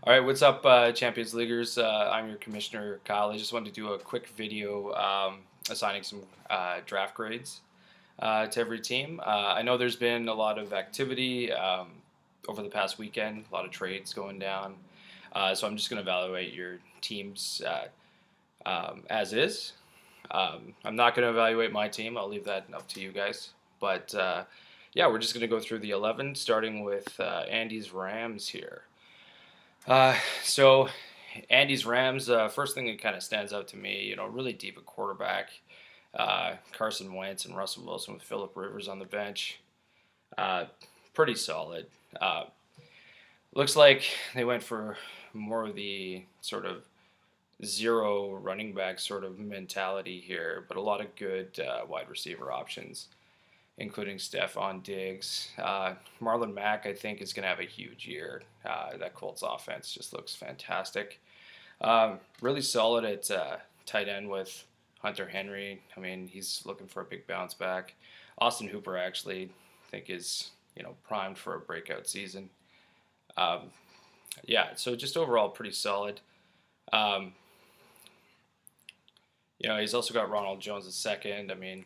All right, what's up, Champions Leaguers? I'm your commissioner, Kyle. I just wanted to do a quick video assigning some draft grades to every team. I know there's been a lot of activity over the past weekend, a lot of trades going down. So I'm just going to evaluate your teams as is. I'm not going to evaluate my team. I'll leave that up to you guys. But yeah, we're just going to go through the 11, starting with Andy's Rams here. So Andy's Rams, first thing that kind of stands out to me, really deep at quarterback. Carson Wentz and Russell Wilson with Phillip Rivers on the bench. Uh, Pretty solid. Uh, Looks like they went for more of the sort of zero running back sort of mentality here, but a lot of good wide receiver options, including Stephon Diggs. Marlon Mack, I think, is going to have a huge year. That Colts offense just looks fantastic. Really solid at tight end with Hunter Henry. I mean, he's looking for a big bounce back. Austin Hooper actually, I think, is primed for a breakout season. Um, yeah, so just overall pretty solid. Um, he's also got Ronald Jones II. I mean,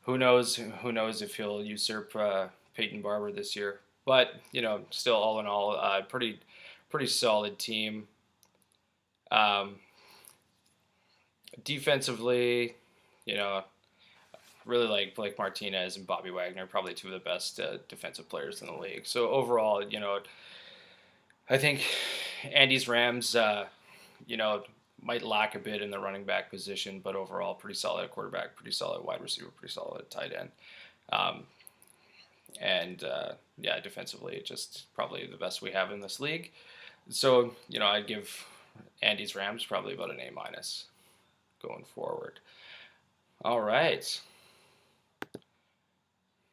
who knows? Who knows if he'll usurp Peyton Barber this year? But still, all in all, pretty solid team. Um, Defensively, you know, really like Blake Martinez and Bobby Wagner, probably two of the best defensive players in the league. So overall, I think Andy's Rams, might lack a bit in the running back position, but overall, pretty solid quarterback, pretty solid wide receiver, pretty solid tight end. Um, and yeah, defensively, just probably the best we have in this league. So I'd give Andy's Rams probably about an A- going forward. All right.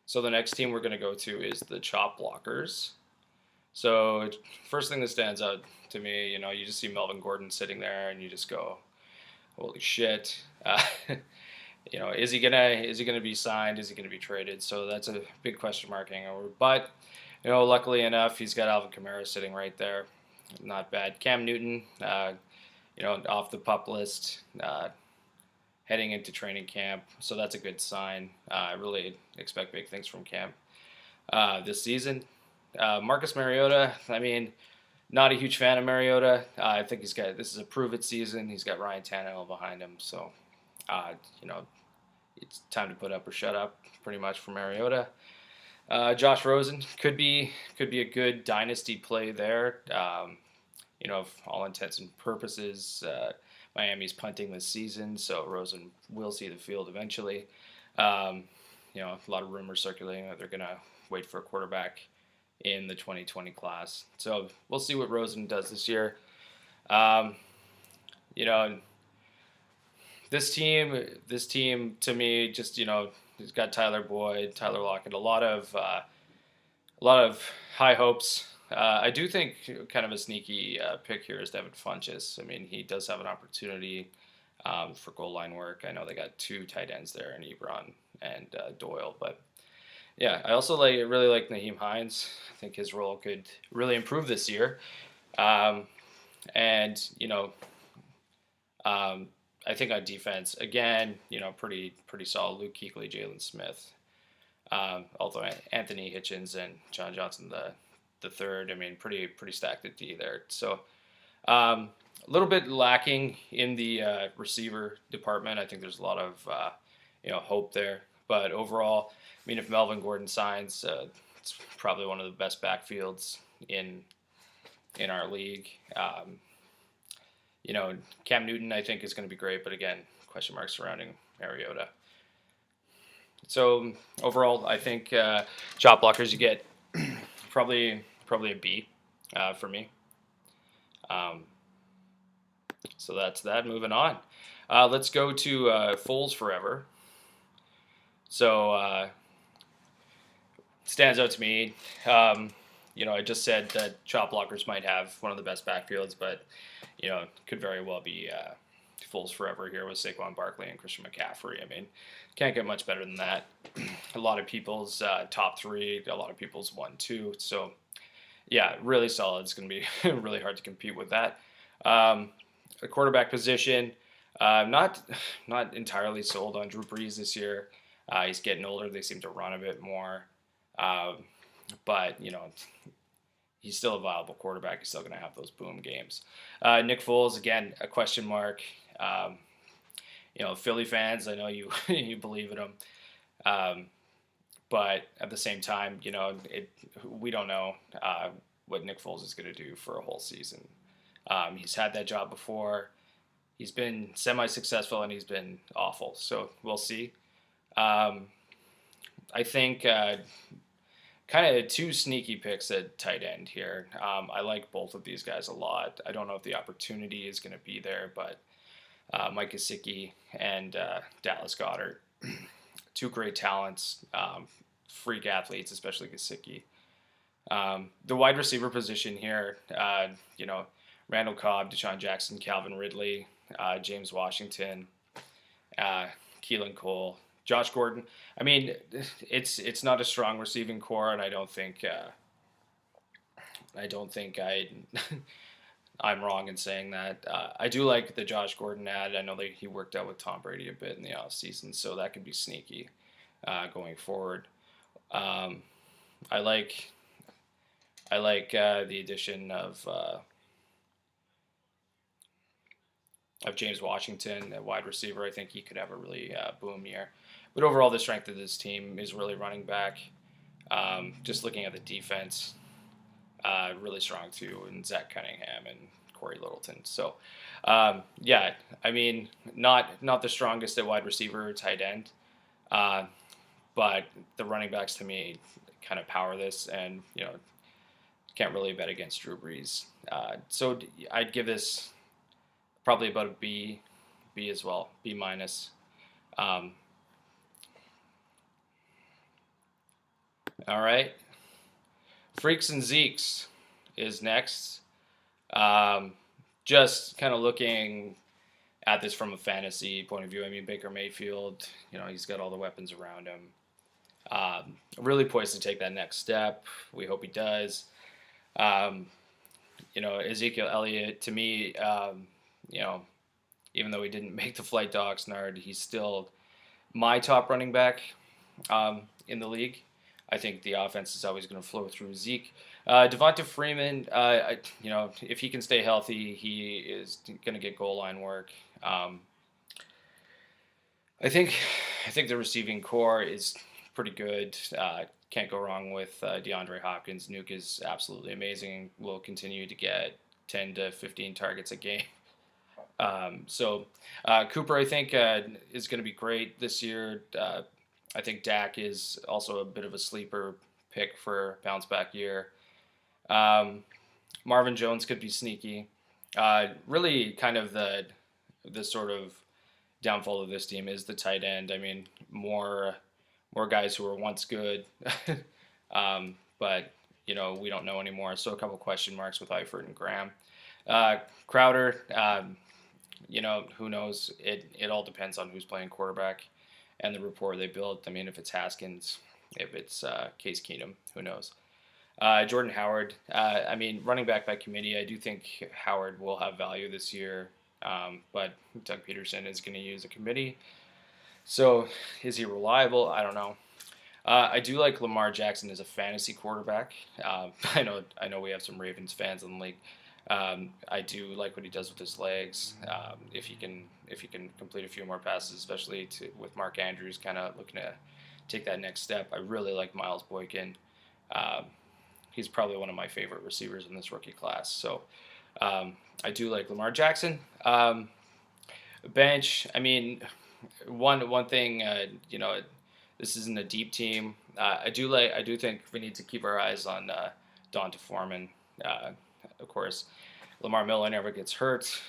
So the next team we're going to go to is the Chop Blockers. So first thing that stands out to me, you just see Melvin Gordon sitting there, and you just go, "Holy shit!" Is he gonna be signed? Is he gonna be traded? So that's a big question mark hanging over. But luckily enough, he's got Alvin Kamara sitting right there. Not bad. Cam Newton, off the pup list, heading into training camp. So that's a good sign. I really expect big things from Cam this season. Marcus Mariota, I mean, not a huge fan of Mariota. I think this is a prove it season. He's got Ryan Tannehill behind him. So, uh, you know, it's time to put up or shut up pretty much for Mariota. Josh Rosen could be a good dynasty play there. For all intents and purposes, Miami's punting this season, so Rosen will see the field eventually. Um, a lot of rumors circulating that they're going to wait for a quarterback in the 2020 class. So we'll see what Rosen does this year. Um, you know, this team to me, just he's got Tyler Boyd, Tyler Lockett, a lot of high hopes. I do think kind of a sneaky pick here is Devin Funchess. I mean, he does have an opportunity for goal line work. I know they got two tight ends there in Ebron and Doyle, but yeah, I also really like Naheem Hines. I think his role could really improve this year, um, and um, I think on defense again, pretty solid. Luke Kuechly, Jalen Smith. Although Anthony Hitchens and John Johnson the third, I mean, pretty stacked at D there. So a little bit lacking in the receiver department. I think there's a lot of hope there, but overall, I mean, if Melvin Gordon signs, it's probably one of the best backfields in our league. Cam Newton I think is going to be great, but again, question marks surrounding Mariota. So overall, I think shot blockers you get probably a B for me. So that's that. Moving on. Let's go to Foles Forever. So stands out to me. I just said that chop blockers might have one of the best backfields, but could very well be Foles Forever here with Saquon Barkley and Christian McCaffrey. I mean, can't get much better than that. A lot of people's top three, a lot of people's 1, 2. So Yeah, really solid. It's going to be really hard to compete with that. Um, the quarterback position, not not entirely sold on Drew Brees this year. He's getting older. They seem to run a bit more, um, but he's still a viable quarterback. He's still going to have those boom games. Nick Foles, again, a question mark. Um, Philly fans, I know you you believe in him, um, but at the same time, we don't know what Nick Foles is going to do for a whole season. He's had that job before. He's been semi-successful and he's been awful. So we'll see. Um, I think kind of two sneaky picks at tight end here. I like both of these guys a lot. I don't know if the opportunity is going to be there, but Mike Gesicki and Dallas Goedert, two great talents, freak athletes, especially Gesicki. The wide receiver position here, Randall Cobb, Deshaun Jackson, Calvin Ridley, James Washington, Keelan Cole, Josh Gordon. I mean, it's not a strong receiving core, and I I'm wrong in saying that. I do like the Josh Gordon ad. I know that he worked out with Tom Brady a bit in the offseason, so that could be sneaky going forward. Um, I like the addition of James Washington, a wide receiver. I think he could have a really boom year. But overall, the strength of this team is really running back. Just looking at the defense, really strong too, and Zach Cunningham and Corey Littleton. So, yeah, I mean, not the strongest at wide receiver or tight end, uh, but the running backs to me kind of power this, and can't really bet against Drew Brees. So I'd give this probably about a B as well, B minus. Um, all right, Freaks and Zeeks is next. Um, just kind of looking at this from a fantasy point of view. I mean, Baker Mayfield, he's got all the weapons around him. Really poised to take that next step. We hope he does. Um, Ezekiel Elliott, to me, even though he didn't make the flight to Oxnard, he's still my top running back in the league. I think the offense is always going to flow through Zeke. Devonta Freeman, if he can stay healthy, he is going to get goal line work. I think the receiving core is pretty good. Can't go wrong with DeAndre Hopkins. Nuke is absolutely amazing. Will continue to get 10 to 15 targets a game. So Cooper, I think, is going to be great this year. I think Dak is also a bit of a sleeper pick for a bounce back year. Marvin Jones could be sneaky. Really, kind of the sort of downfall of this team is the tight end. I mean, more guys who were once good, but we don't know anymore. So a couple question marks with Eifert and Graham. Crowder, who knows? It all depends on who's playing quarterback and the rapport they build. I mean, if it's Haskins, if it's Case Keenum, who knows? Jordan Howard, I mean, running back by committee, I do think Howard will have value this year, but Doug Peterson is going to use a committee. So is he reliable? I don't know. I do like Lamar Jackson as a fantasy quarterback. I know we have some Ravens fans in the league. I do like what he does with his legs. If he can complete a few more passes, especially with Mark Andrews kind of looking to take that next step. I really like Miles Boykin. He's probably one of my favorite receivers in this rookie class. So I do like Lamar Jackson. Bench. I mean, one thing. This isn't a deep team. I do think we need to keep our eyes on Donta Foreman. Of course, Lamar Miller never gets hurt,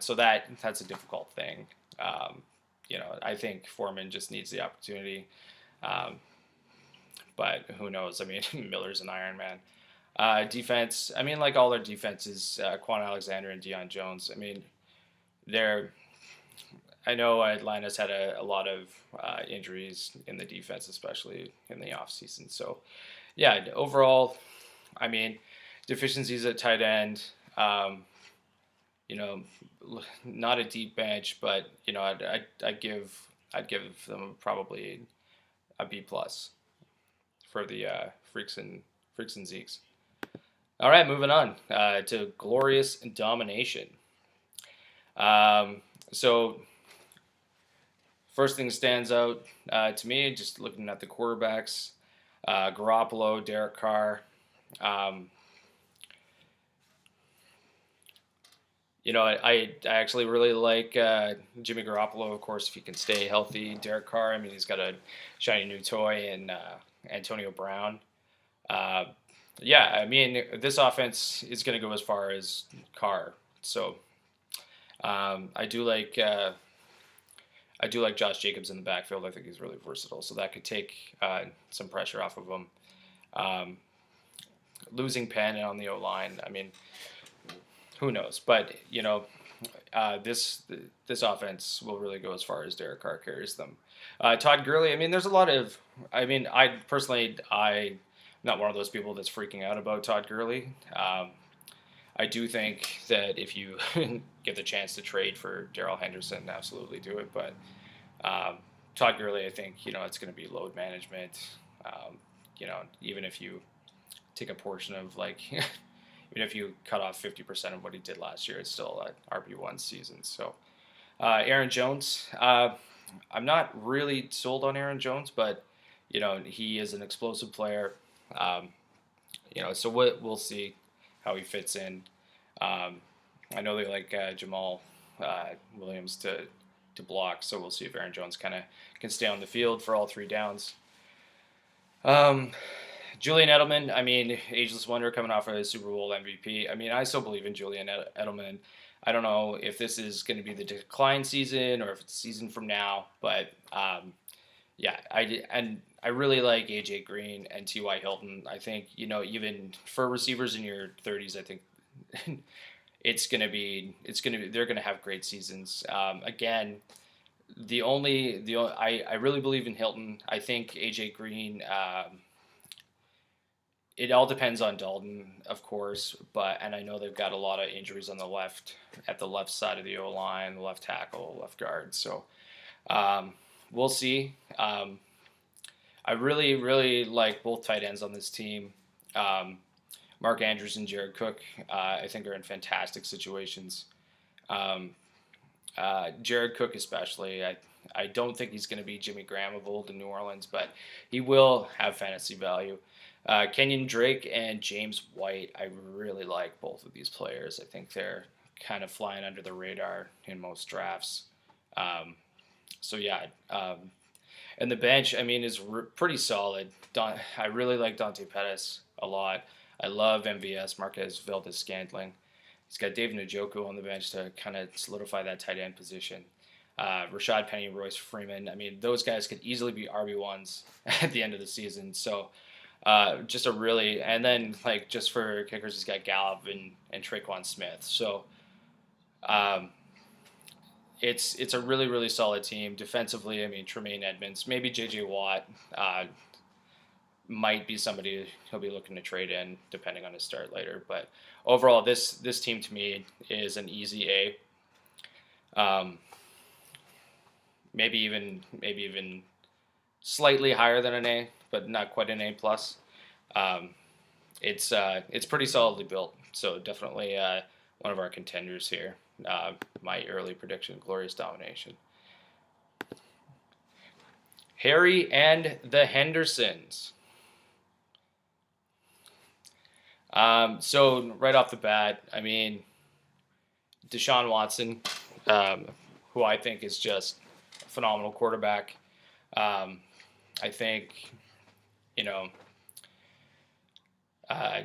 so that's a difficult thing. I think Foreman just needs the opportunity, but who knows? I mean, Miller's an Iron Man. Defense. I mean, like all their defenses, Quan Alexander and Deion Jones. I mean, they're. I know Atlanta's had a lot of injuries in the defense, especially in the offseason. So, yeah, overall, I mean, deficiencies at tight end. Um, you know, not a deep bench, but I'd give them probably a B plus for the freaks and Zeeks. All right, moving on to glorious domination. Um, so first thing stands out to me, just looking at the quarterbacks, Garoppolo, Derek Carr. Um, I actually really like Jimmy Garoppolo, of course, if he can stay healthy. Derek Carr, I mean, he's got a shiny new toy, and Antonio Brown. Uh, yeah, I mean, this offense is going to go as far as Carr. So I do like Josh Jacobs in the backfield. I think he's really versatile, so that could take some pressure off of him. Um, Losing Penn on the O line, I mean, who knows? But this offense will really go as far as Derek Carr carries them. Todd Gurley, I mean, there's a lot of, I mean, I'm not one of those people that's freaking out about Todd Gurley. I do think that if you get the chance to trade for Darrell Henderson, absolutely do it. But Todd Gurley, I think it's going to be load management. Even if you take a portion of even if you cut off 50% of what he did last year, it's still an RB1 season. So Aaron Jones, I'm not really sold on Aaron Jones, but he is an explosive player. Um, so we'll see how he fits in. I know they like Jamal Williams to block, so we'll see if Aaron Jones kind of can stay on the field for all three downs. Julian Edelman, I mean, ageless wonder coming off a Super Bowl MVP. I mean, I still believe in Julian Edelman. I don't know if this is going to be the decline season or if it's a season from now, but yeah, I really like AJ Green and T.Y. Hilton. I think even for receivers in your 30s, I think they're gonna have great seasons. Again, I really believe in Hilton. I think AJ Green. It all depends on Dalton, of course, and I know they've got a lot of injuries on the left, at the left side of the O line, the left tackle, left guard. So we'll see. I really, really like both tight ends on this team. Mark Andrews and Jared Cook, I think, are in fantastic situations. Um, Jared Cook, especially, I don't think he's going to be Jimmy Graham of old in New Orleans, but he will have fantasy value. Kenyon Drake and James White, I really like both of these players. I think they're kind of flying under the radar in most drafts. So yeah, and the bench, I mean, is pretty solid. I really like Dante Pettis a lot. I love MVS, Marquez Valdez-Scantling. He's got David Njoku on the bench to kind of solidify that tight end position. Rashad Penny, Royce Freeman. I mean, those guys could easily be RB1s at the end of the season. So just a really, and then just for kickers, he's got Gallup and Traquan Smith. So it's a really, really solid team. Defensively, I mean, Tremaine Edmonds, maybe J.J. Watt might be somebody he'll be looking to trade in depending on his start later. But overall, this team to me is an easy A. Maybe even slightly higher than an A, but not quite an A plus. It's pretty solidly built, so definitely one of our contenders here. My early prediction: glorious domination. Harry and the Hendersons. So right off the bat, I mean, Deshaun Watson, who I think is just a phenomenal quarterback. I think,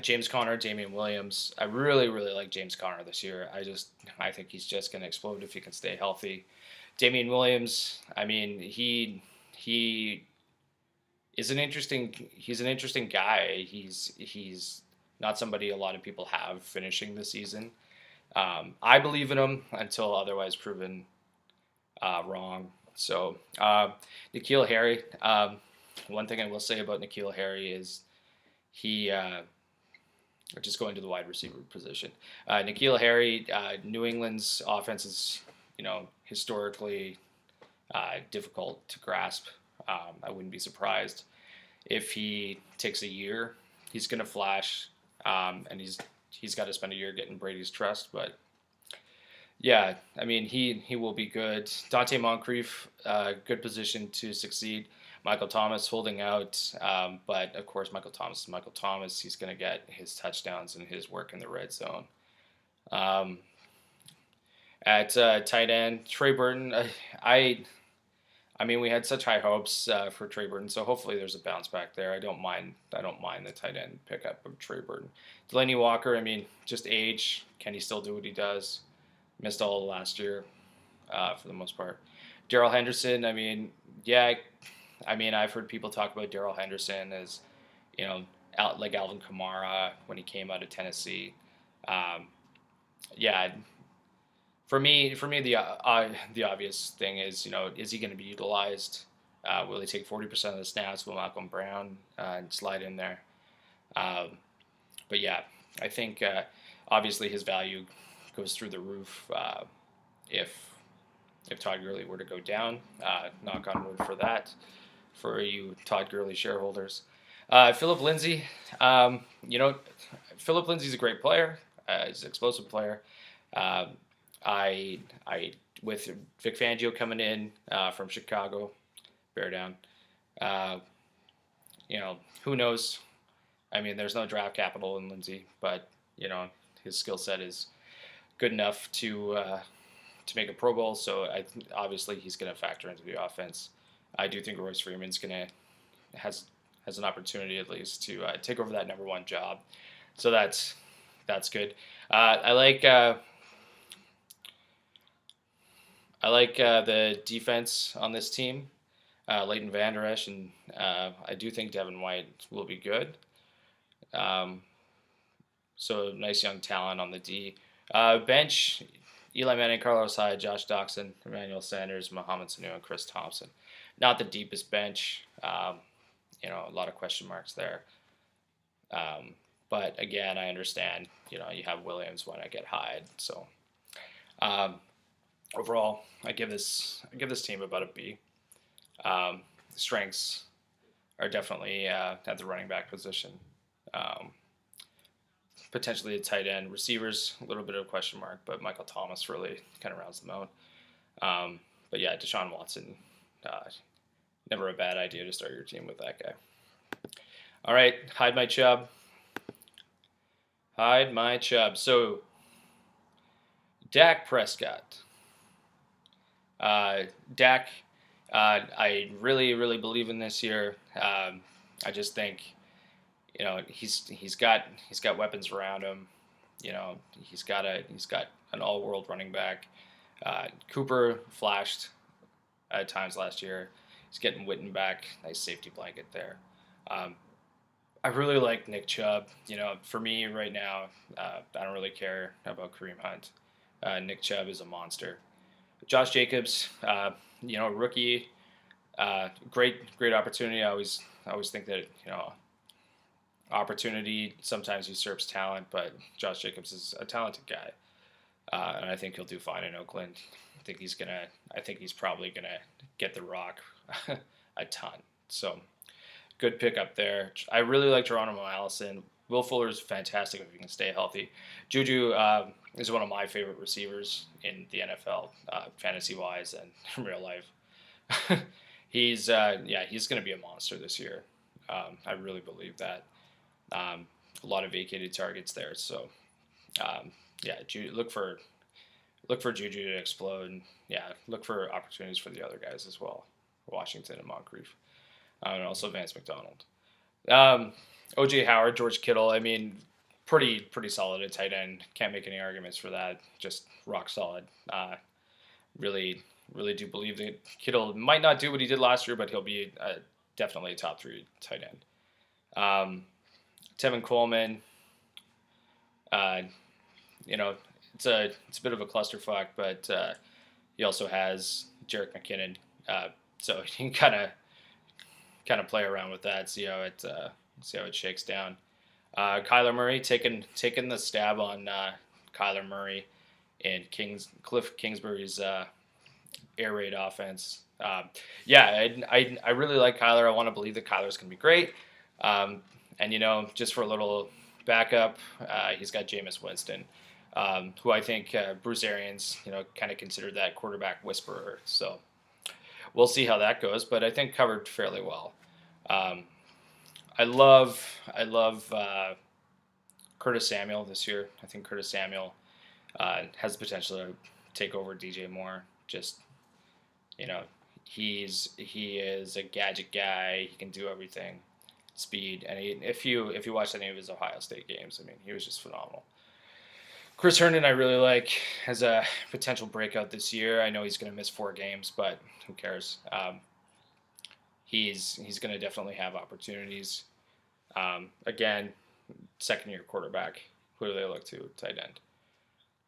James Conner, Damian Williams. I really, really like James Conner this year. I think he's just going to explode if he can stay healthy. Damian Williams, I mean, he is he's an interesting guy. He's not somebody a lot of people have finishing the season. I believe in him until otherwise proven wrong. So N'Keal Harry. One thing I will say about N'Keal Harry is he just going to the wide receiver position. N'Keal Harry, New England's offense is, historically difficult to grasp. I wouldn't be surprised if he takes a year. He's going to flash, and he's got to spend a year getting Brady's trust. But yeah, I mean he will be good. Dante Moncrief, good position to succeed. Michael Thomas holding out, but of course Michael Thomas is Michael Thomas. He's going to get his touchdowns and his work in the red zone. Um, at tight end, Trey Burton, I mean, we had such high hopes for Trey Burton, so hopefully there's a bounce back there. I don't mind the tight end pickup of Trey Burton. Delaney Walker, I mean, just age. Can he still do what he does? Missed all of last year, for the most part. Darrell Henderson, I mean, yeah, I mean, I've heard people talk about Darrell Henderson as, like Alvin Kamara when he came out of Tennessee. Yeah, the obvious thing is, is he going to be utilized? Will he take 40% of the snaps? Will Malcolm Brown slide in there? But yeah, I think obviously his value goes through the roof if Todd Gurley were to go down. Knock on wood for that, for you Todd Gurley shareholders. Philip Lindsay, Philip Lindsay's a great player. He's an explosive player. I with Vic Fangio coming in from Chicago, bear down. Who knows? I mean, there's no draft capital in Lindsay, but his skill set is good enough to make a Pro Bowl. So obviously he's going to factor into the offense. I do think Royce Freeman's has an opportunity at least to take over that number one job. So that's good. I like the defense on this team. Leighton Vander Esch, and I do think Devin White will be good. So nice young talent on the D. Bench, Eli Manning, Carlos Hyde, Josh Doxson, Emmanuel Sanders, Mohamed Sanu, and Chris Thompson. Not the deepest bench. A lot of question marks there. But again, I understand. You have Williams, why not get Hyde? So overall, I give this team about a B. Strengths are definitely at the running back position. Potentially a tight end. Receivers, a little bit of a question mark, but Michael Thomas really kind of rounds them out. But yeah, Deshaun Watson, never a bad idea to start your team with that guy. All right, hide my chub. So, Dak Prescott. Dak, I really, really believe in this year. I just think, he's got weapons around him. He's got an all-world running back. Cooper flashed at times last year. He's getting Witten back. Nice safety blanket there. I really like Nick Chubb. For me right now, I don't really care about Kareem Hunt. Nick Chubb is a monster. Josh Jacobs, rookie, great opportunity. I always think that opportunity sometimes usurps talent, but Josh Jacobs is a talented guy, and I think he'll do fine in Oakland. I think he's probably gonna get the rock a ton. So good pickup there. I really like Geronimo Allison. Will Fuller is fantastic if he can stay healthy. Juju is one of my favorite receivers in the NFL, fantasy-wise and in real life. He's going to be a monster this year. I really believe that. A lot of vacated targets there. So, look for Juju to explode. And, look for opportunities for the other guys as well, Washington and Moncrief, and also Vance McDonald. O.J. Howard, George Kittle. I mean, pretty solid at tight end. Can't make any arguments for that. Just rock solid. Really do believe that Kittle might not do what he did last year, but he'll be definitely a top 3 tight end. Tevin Coleman. It's a bit of a clusterfuck, but he also has Jerick McKinnon, so he can kind of play around with that, see how it shakes down. Kyler Murray taking the stab on Kyler Murray and Cliff Kingsbury's air raid offense. Yeah, I really like Kyler. I want to believe that Kyler's going to be great. Um, and, just for a little backup, he's got Jameis Winston, who I think Bruce Arians, kind of considered that quarterback whisperer. So we'll see how that goes, but I think covered fairly well. Um, I love Curtis Samuel this year. I think Curtis Samuel has the potential to take over DJ Moore. Just you know, he is a gadget guy. He can do everything, speed, and if you watch any of his Ohio State games, I mean, he was just phenomenal. Chris Herndon, I really like, has a potential breakout this year. I know he's going to miss 4 games, but who cares? He's going to definitely have opportunities. Again, second year quarterback. Who do they look to? Tight end.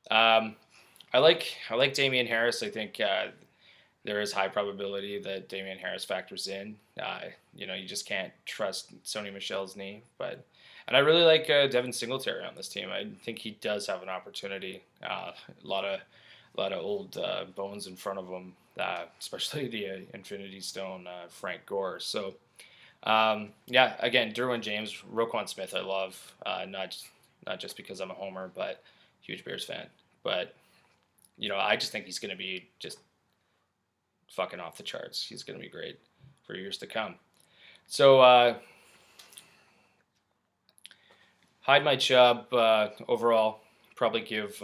Um, I like Damian Harris. I think there is high probability that Damian Harris factors in. You just can't trust Sony Michel's knee, and I really like Devin Singletary on this team. I think he does have an opportunity. A lot of old bones in front of him, especially the Infinity Stone Frank Gore. So yeah, again, Derwin James, Roquan Smith, I love. Not just because I'm a homer, but huge Bears fan. But I just think he's going to be just fucking off the charts. He's going to be great for years to come. So hide my Chubb overall. Probably give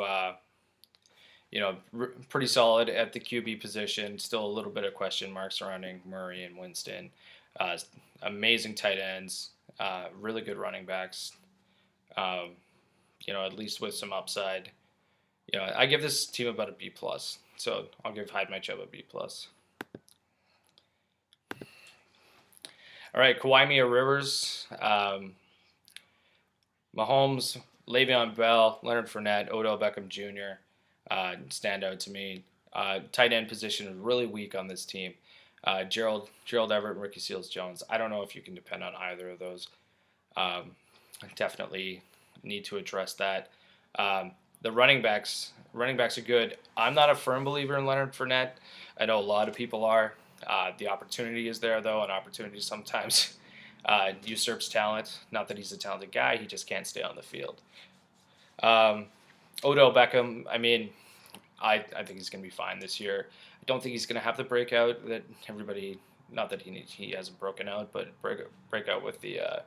pretty solid at the QB position. Still a little bit of question marks surrounding Murray and Winston. Uh, Amazing tight ends. Really good running backs. Um, at least with some upside. I give this team about a B plus. So I'll give Hyde My Chubb a B plus. All right, Kawhi Mia Rivers, Mahomes, Le'Veon Bell, Leonard Fournette, Odell Beckham Jr. Stand out to me. Tight end position is really weak on this team. Gerald Everett and Ricky Seals Jones. I don't know if you can depend on either of those. Definitely need to address that. The running backs are good. I'm not a firm believer in Leonard Fournette. I know a lot of people are. The opportunity is there, though, and opportunity sometimes usurps talent. Not that he's a talented guy, he just can't stay on the field. Odell Beckham, I mean, I think he's going to be fine this year. I don't think he's going to have the breakout that everybody, not that he hasn't broken out, but breakout with the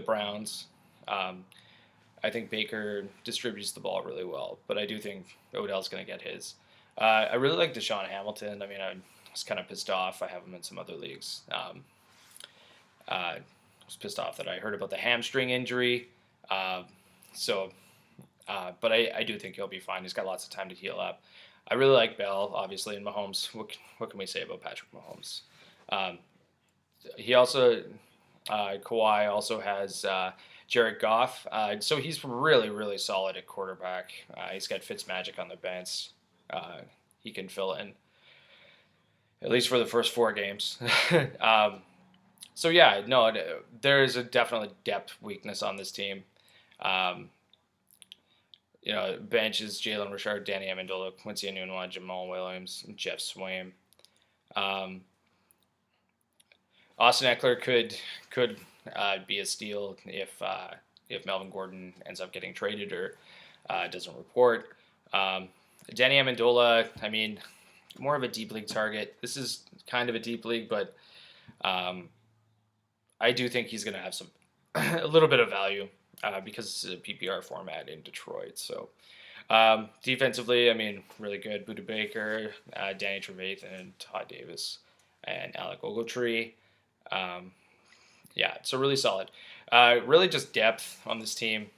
Browns. I think Baker distributes the ball really well, but I do think Odell's going to get his. I really like Deshaun Hamilton. I mean, I was kind of pissed off. I have him in some other leagues. I was pissed off that I heard about the hamstring injury. But I do think he'll be fine. He's got lots of time to heal up. I really like Bell, obviously, and Mahomes. What can we say about Patrick Mahomes? He also, Kawhi also has Jared Goff. So he's really, really solid at quarterback. He's got Fitzmagic on the bench. He can fill in, at least for the first 4 games. So yeah, no, there is a definitely depth weakness on this team. Bench is Jalen Richard, Danny Amendola, Quincy Enunwa, Jamal Williams, and Jeff Swaim. Austin Eckler could be a steal if Melvin Gordon ends up getting traded or doesn't report. Danny Amendola, I mean, more of a deep league target. This is kind of a deep league, but I do think he's going to have a little bit of value because it's a PPR format in Detroit. So defensively, I mean, really good. Buda Baker, Danny Trevathan, Todd Davis, and Alec Ogletree. Yeah, so really solid. Really just depth on this team.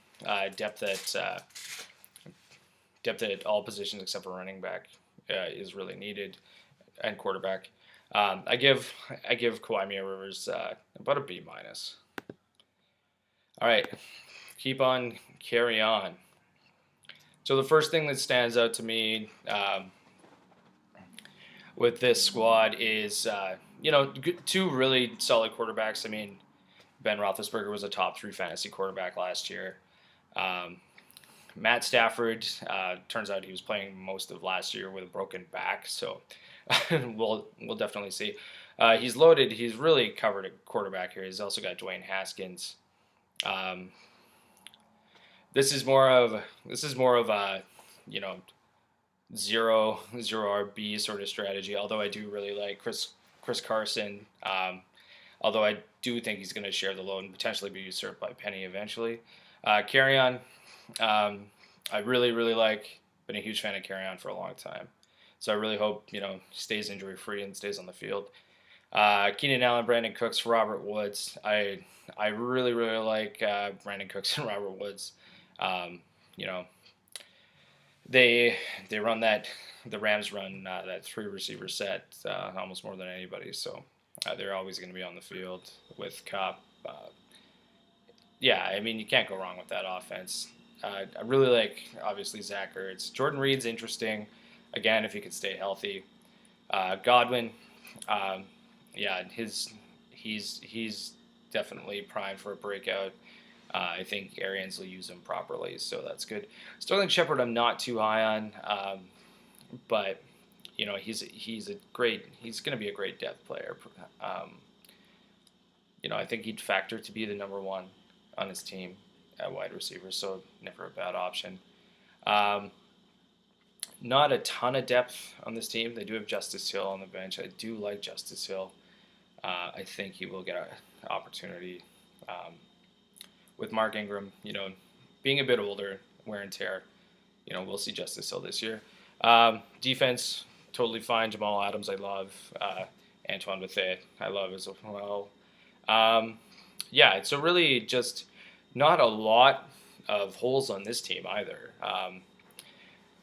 Depth at all positions except for running back is really needed, and quarterback. I give Kawhi Mia Rivers about a B minus. All right, carry on. So the first thing that stands out to me with this squad is 2 really solid quarterbacks. I mean, Ben Roethlisberger was a top 3 fantasy quarterback last year. Um, Matt Stafford, turns out he was playing most of last year with a broken back, so we'll definitely see. He's loaded. He's really covered a quarterback here. He's also got Dwayne Haskins. Um, this is more of a, you know, zero RB sort of strategy. Although I do really like Chris Carson. Although I do think he's going to share the load and potentially be usurped by Penny eventually. Carry on. I really like. Been a huge fan of Carry On for a long time, so I really hope he stays injury free and stays on the field. Keenan Allen, Brandon Cooks, Robert Woods. I really like Brandon Cooks and Robert Woods. Um, you know they run the Rams run that 3 receiver set almost more than anybody, so they're always going to be on the field with Cup. Yeah, I mean you can't go wrong with that offense. I really like obviously Zach Ertz. Jordan Reed's interesting, again if he could stay healthy. Godwin, um, yeah, he's definitely primed for a breakout. I think Arians will use him properly, so that's good. Sterling Shepard, I'm not too high on, but he's going to be a great depth player. Um, I think he'd factor to be the number one on his team at wide receiver, so never a bad option. Um, Not a ton of depth on this team. They do have Justice Hill on the bench. I do like Justice Hill. I think he will get an opportunity. With Mark Ingram, being a bit older, wear and tear, we'll see Justice Hill this year. Defense, totally fine. Jamal Adams, I love. Antoine Bethea, I love as well. Yeah, so really just not a lot of holes on this team either.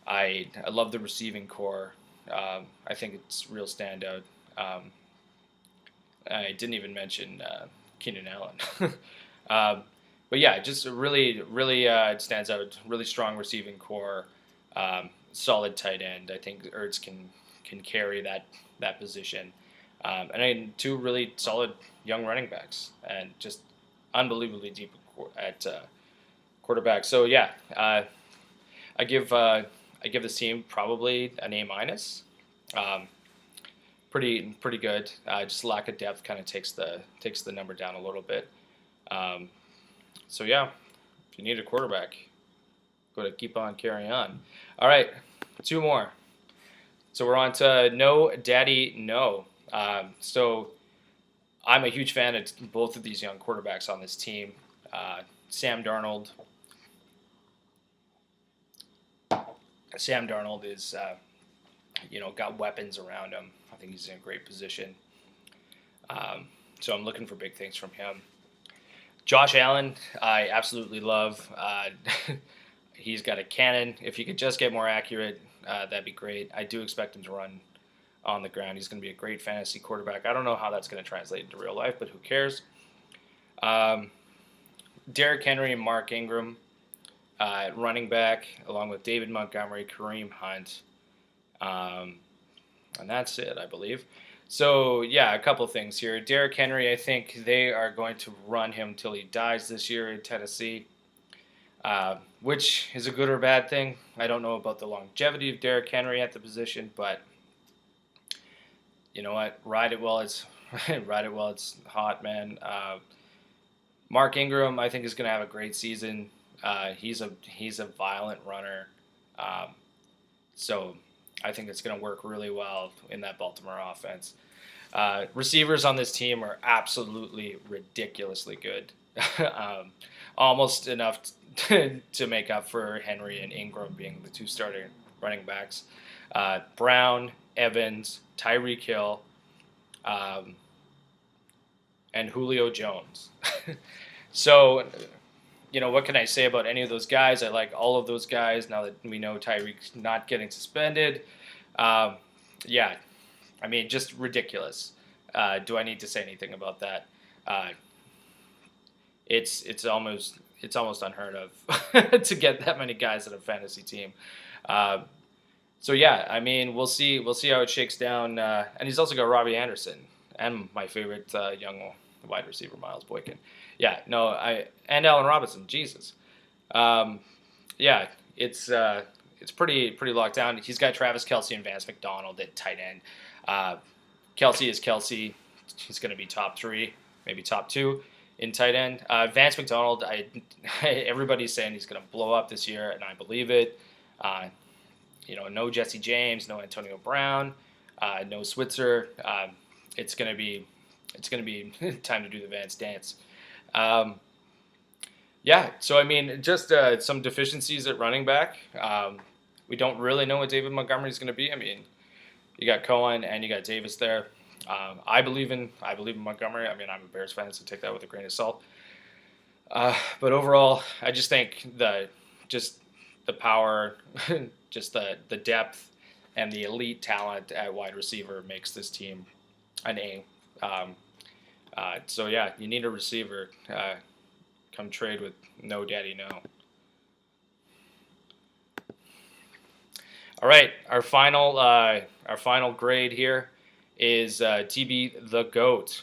I love the receiving core. I think it's real standout. I didn't even mention Keenan Allen. But yeah, just really it stands out. Really strong receiving core, solid tight end. I think Ertz can carry that position, and then 2 really solid young running backs, and just unbelievably deep at quarterback. So yeah, I give this team probably an A minus. Um, pretty good. Just lack of depth kind of takes the number down a little bit. Um, so yeah, if you need a quarterback, go to keep on carrying on. All right, 2 more. So we're on to No Daddy No. So I'm a huge fan of both of these young quarterbacks on this team. Sam Darnold. Sam Darnold is, got weapons around him. I think he's in a great position. So I'm looking for big things from him. Josh Allen, I absolutely love. He's got a cannon. If he could just get more accurate, that'd be great. I do expect him to run on the ground. He's going to be a great fantasy quarterback. I don't know how that's going to translate into real life, but who cares? Derrick Henry and Mark Ingram at running back, along with David Montgomery, Kareem Hunt. And that's it, I believe. So, yeah, a couple things here. Derrick Henry, I think they are going to run him till he dies this year in Tennessee, which is a good or bad thing. I don't know about the longevity of Derrick Henry at the position, but you know what? Ride it while it's hot, man. Mark Ingram, I think, is going to have a great season. He's a violent runner, so I think it's going to work really well in that Baltimore offense. Receivers on this team are absolutely ridiculously good, almost enough to make up for Henry and Ingram being the 2 starting running backs. Brown, Evans, Tyreek Hill, and Julio Jones. So, what can I say about any of those guys? I like all of those guys now that we know Tyreek's not getting suspended. Yeah, I mean, just ridiculous. Do I need to say anything about that? It's almost unheard of to get that many guys on a fantasy team. So yeah, I mean, we'll see how it shakes down. And he's also got Robbie Anderson and my favorite young wide receiver, Miles Boykin. Yeah, no, and Allen Robinson, Jesus. Um, yeah, it's pretty locked down. He's got Travis Kelce and Vance McDonald at tight end. Uh, Kelce is Kelce. He's going to be top three, maybe top two in tight end. Vance McDonald, everybody's saying he's going to blow up this year, and I believe it. Uh, no Jesse James, no Antonio Brown, no Switzer. It's gonna be time to do the Vance dance. Um, yeah, so I mean, just some deficiencies at running back. We don't really know what David Montgomery is going to be. I mean, you got Cohen and you got Davis there. I believe in Montgomery. I mean, I'm a Bears fan, so take that with a grain of salt. But overall, I just think just the power, just the depth, and the elite talent at wide receiver makes this team an A. Um, so yeah, you need a receiver. Come trade with no daddy no. All right, our final grade here is TB the goat.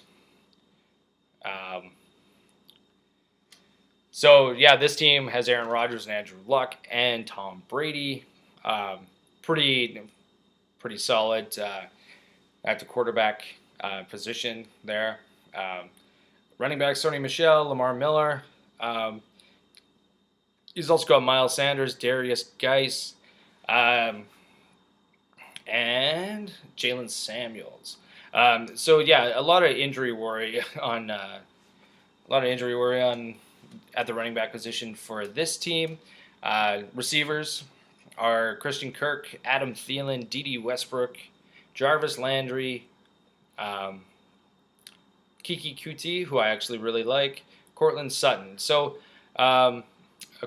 Um, so yeah, this team has Aaron Rodgers and Andrew Luck and Tom Brady. Um, pretty pretty solid at the quarterback position there. Um, Running back Sony Michel, Lamar Miller. Um, he's also got Miles Sanders, Darius Geis, um, and Jalen Samuels. So yeah, a lot of injury worry on at the running back position for this team. Receivers are Christian Kirk, Adam Thielen, Dede Westbrook, Jarvis Landry, um, Kiki Kuti, who I actually really like, Cortland Sutton. So, of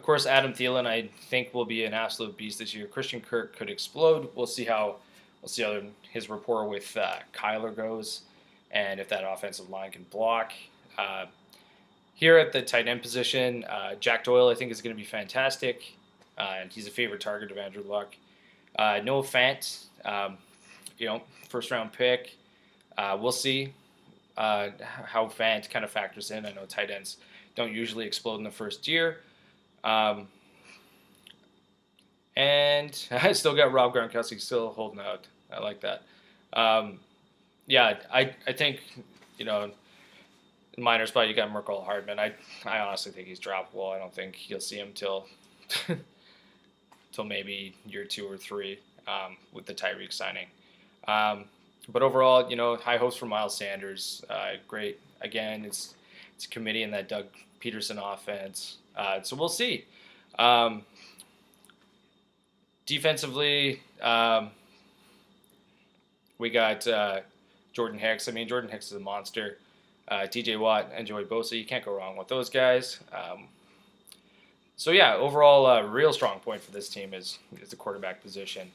course, Adam Thielen, I think, will be an absolute beast this year. Christian Kirk could explode. We'll see how his rapport with Kyler goes, and if that offensive line can block. Here at the tight end position, Jack Doyle, I think, is going to be fantastic. And he's a favorite target of Andrew Luck. Noah Fant, first round pick. We'll see how Fant kind of factors in. I know tight ends don't usually explode in the first year. And I still got Rob Gronkowski still holding out. I like that. Yeah, I think, in minor spot you got Merkel Hardman. I honestly think he's droppable. I don't think you'll see him till maybe year 2 or 3 with the Tyreek signing. But overall, high hopes for Miles Sanders. Great. Again, it's a committee in that Doug Peterson offense. So we'll see. Defensively, we got Jordan Hicks. I mean, Jordan Hicks is a monster. TJ Watt and Joey Bosa. You can't go wrong with those guys. So yeah, overall, a real strong point for this team is the quarterback position.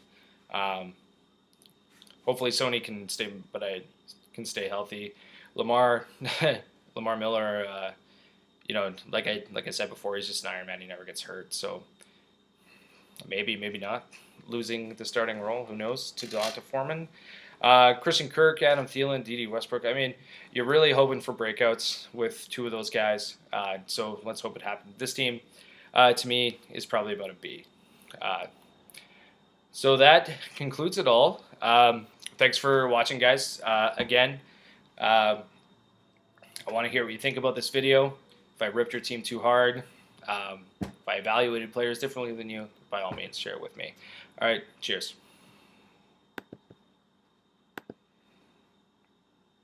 Hopefully, Sony can stay healthy. Lamar Miller, like I said before, he's just an Iron Man. He never gets hurt. So maybe not losing the starting role. Who knows? To Devonta Foreman. Christian Kirk, Adam Thielen, Dede Westbrook. I mean, you're really hoping for breakouts with 2 of those guys. So let's hope it happens. This team, to me, is probably about a B. So that concludes it all. Thanks for watching, guys. Again, I want to hear what you think about this video. If I ripped your team too hard, if I evaluated players differently than you, by all means, share it with me. All right, cheers.